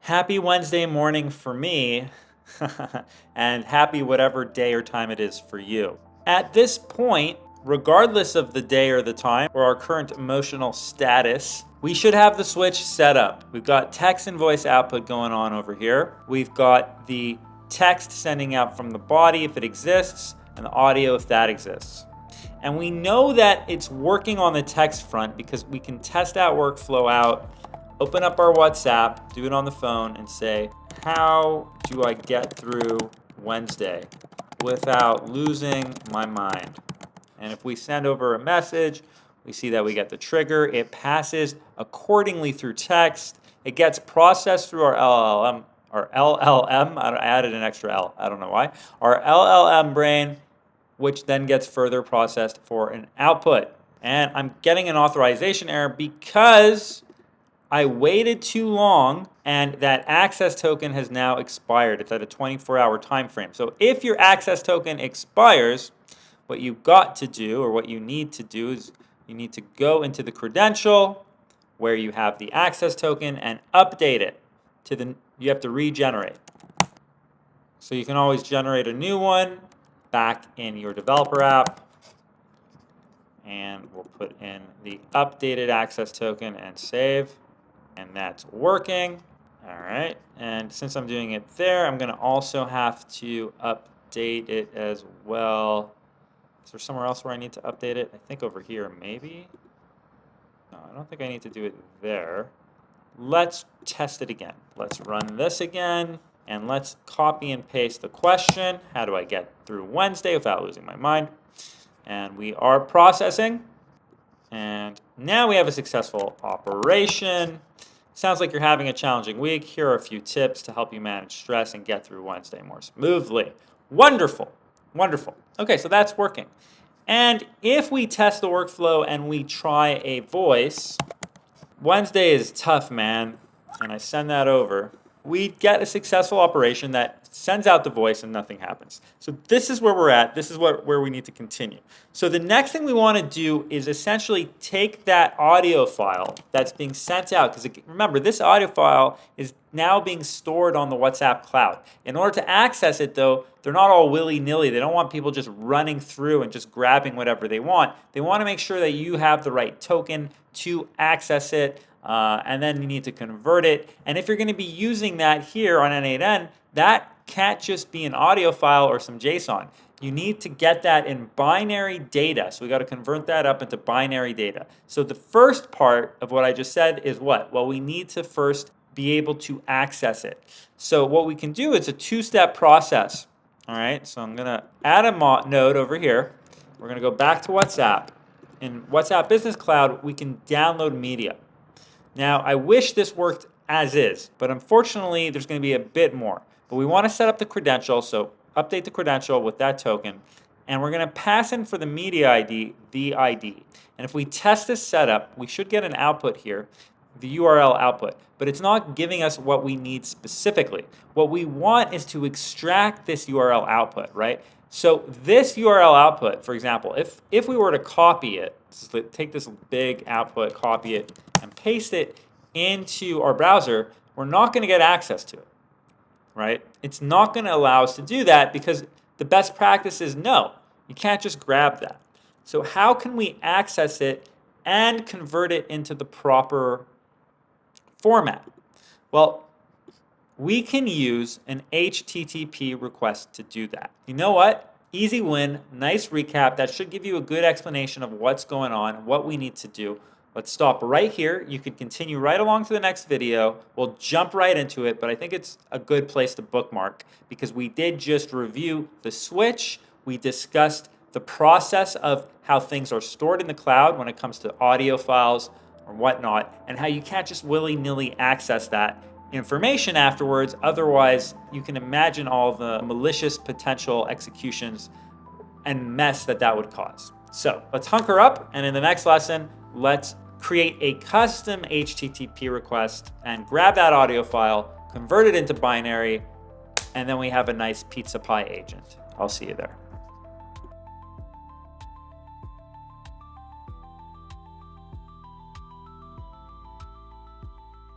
Happy Wednesday morning for me, and happy whatever day or time it is for you. At this point, regardless of the day or the time or our current emotional status, we should have the switch set up. We've got text and voice output going on over here. We've got the text sending out from the body if it exists, and the audio if that exists. And we know that it's working on the text front because we can test that workflow out, open up our WhatsApp, do it on the phone, and say, how do I get through Wednesday without losing my mind? And if we send over a message, we see that we get the trigger. It passes accordingly through text. It gets processed through our LLM. I added an extra L. I don't know why. Our LLM brain, which then gets further processed for an output. And I'm getting an authorization error because I waited too long and that access token has now expired. It's at a 24-hour time frame. So if your access token expires, what you've got to do, or what you need to do, is you need to go into the credential where you have the access token and update it to you have to regenerate. So you can always generate a new one back in your developer app. And we'll put in the updated access token and save. And that's working. All right. And since I'm doing it there, I'm going to also have to update it as well. Is there somewhere else where I need to update it? I think over here, maybe. No, I don't think I need to do it there. Let's test it again. Let's run this again. And let's copy and paste the question. How do I get through Wednesday without losing my mind? And we are processing. And now we have a successful operation. Sounds like you're having a challenging week. Here are a few tips to help you manage stress and get through Wednesday more smoothly. Wonderful. Wonderful. Okay, so that's working. And if we test the workflow and we try a voice, Wednesday is tough, man. And I send that over. We get a successful operation that sends out the voice and nothing happens. So this is where we're at. This is where we need to continue. So the next thing we want to do is essentially take that audio file that's being sent out, because remember, this audio file is now being stored on the WhatsApp cloud. In order to access it, though, they're not all willy-nilly. They don't want people just running through and just grabbing whatever they want. They want to make sure that you have the right token to access it. And then you need to convert it. And if you're going to be using that here on N8N, that can't just be an audio file or some JSON. You need to get that in binary data. So we got to convert that up into binary data. So the first part of what I just said is what? Well, we need to first be able to access it. So what we can do is a two-step process. All right, so I'm going to add a node over here. We're going to go back to WhatsApp. In WhatsApp Business Cloud, we can download media. Now, I wish this worked as is, but unfortunately, there's going to be a bit more. But we want to set up the credential, so update the credential with that token, and we're going to pass in for the media ID, the ID. And if we test this setup, we should get an output here, the URL output, but it's not giving us what we need specifically. What we want is to extract this URL output, right? So this URL output, for example, if we were to copy it, so take this big output, copy it, and paste it into our browser, we're not going to get access to it, right? It's not going to allow us to do that because the best practice is no, you can't just grab that. So how can we access it and convert it into the proper format? Well, we can use an HTTP request to do that. You know what? Easy win, nice recap. That should give you a good explanation of what's going on, what we need to do. Let's stop right here. You can continue right along to the next video. We'll jump right into it, but I think it's a good place to bookmark because we did just review the switch. We discussed the process of how things are stored in the cloud when it comes to audio files or whatnot, and how you can't just willy-nilly access that information afterwards. Otherwise, you can imagine all the malicious potential executions and mess that would cause. So let's hunker up, and in the next lesson, let's create a custom HTTP request and grab that audio file, convert it into binary, and then we have a nice pizza pie agent. I'll see you there.